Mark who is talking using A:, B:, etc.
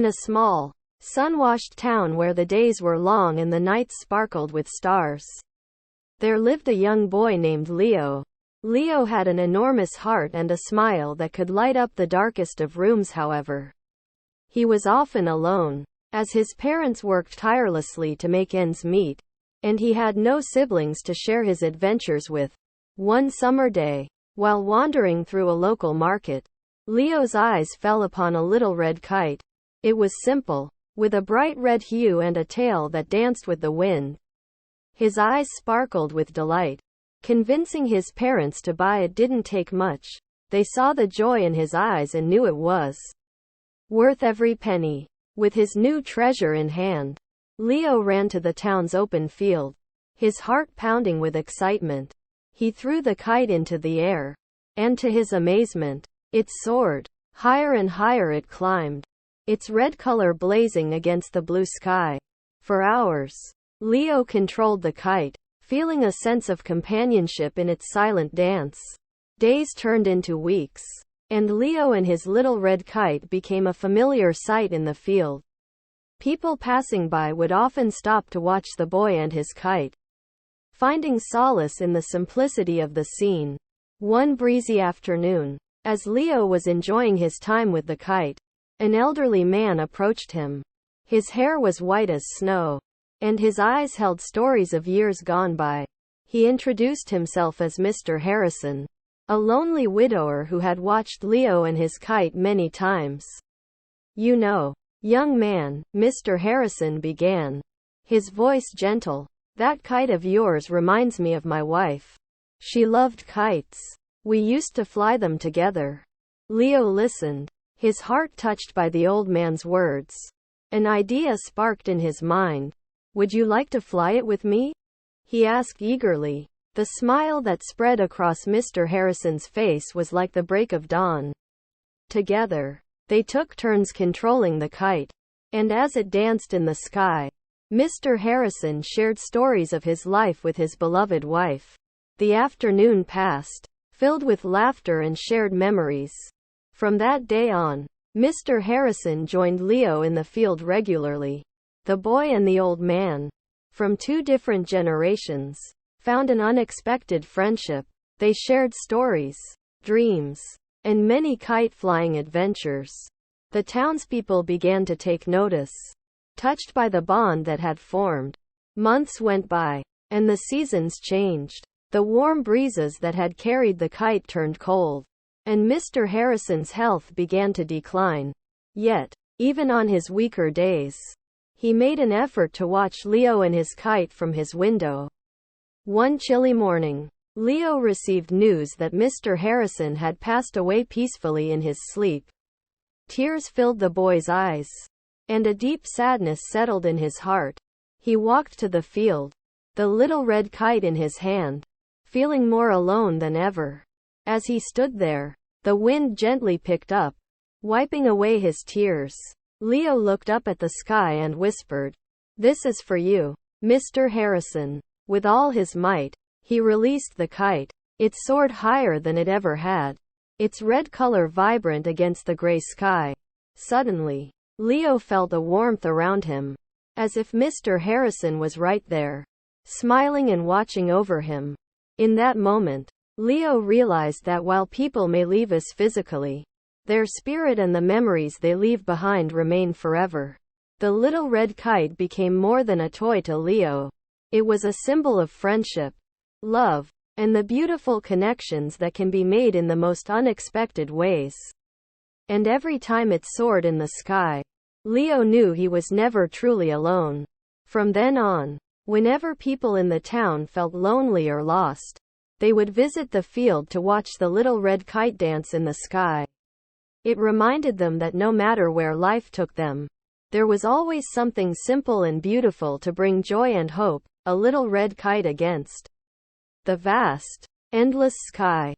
A: a small, sun-washed town where the days were long and the nights sparkled with stars, there lived a young boy named Leo. Leo had an enormous heart and a smile that could light up the darkest of rooms. However, he was often alone, as his parents worked tirelessly to make ends meet, and he had no siblings to share his adventures with. One summer day, while wandering through a local market, Leo's eyes fell upon a little red kite. It was simple, with a bright red hue and a tail that danced with the wind. His eyes sparkled with delight. Convincing his parents to buy it didn't take much. They saw the joy in his eyes and knew it was worth every penny. With his new treasure in hand, Leo ran to the town's open field, his heart pounding with excitement. He threw the kite into the air, and to his amazement, it soared. Higher and higher it climbed, its red color blazing against the blue sky. For hours, Leo controlled the kite, feeling a sense of companionship in its silent dance. Days turned into weeks, and Leo and his little red kite became a familiar sight in the field. People passing by would often stop to watch the boy and his kite, finding solace in the simplicity of the scene. One breezy afternoon, as Leo was enjoying his time with the kite, an elderly man approached him. His hair was white as snow, and his eyes held stories of years gone by. He introduced himself as Mr. Harrison, a lonely widower who had watched Leo and his kite many times. "You know, young man," Mr. Harrison began, his voice gentle, "that kite of yours reminds me of my wife. She loved kites. We used to fly them together." Leo listened, his heart touched by the old man's words. An idea sparked in his mind. "Would you like to fly it with me?" he asked eagerly. The smile that spread across Mr. Harrison's face was like the break of dawn. Together, they took turns controlling the kite, and as it danced in the sky, Mr. Harrison shared stories of his life with his beloved wife. The afternoon passed, filled with laughter and shared memories. From that day on, Mr. Harrison joined Leo in the field regularly. The boy and the old man, from two different generations, found an unexpected friendship. They shared stories, dreams, and many kite-flying adventures. The townspeople began to take notice, touched by the bond that had formed. Months went by, and the seasons changed. The warm breezes that had carried the kite turned cold, and Mr. Harrison's health began to decline. Yet, even on his weaker days, he made an effort to watch Leo and his kite from his window. One chilly morning, Leo received news that Mr. Harrison had passed away peacefully in his sleep. Tears filled the boy's eyes, and a deep sadness settled in his heart. He walked to the field, the little red kite in his hand, feeling more alone than ever. As he stood there, the wind gently picked up, wiping away his tears. Leo looked up at the sky and whispered, "This is for you, Mr. Harrison." With all his might, he released the kite. It soared higher than it ever had, its red color vibrant against the gray sky. Suddenly, Leo felt a warmth around him, as if Mr. Harrison was right there, smiling and watching over him. In that moment, Leo realized that while people may leave us physically, their spirit and the memories they leave behind remain forever. The little red kite became more than a toy to Leo. It was a symbol of friendship, love, and the beautiful connections that can be made in the most unexpected ways. And every time it soared in the sky, Leo knew he was never truly alone. From then on, whenever people in the town felt lonely or lost, they would visit the field to watch the little red kite dance in the sky. It reminded them that no matter where life took them, there was always something simple and beautiful to bring joy and hope. A little red kite against the vast, endless sky.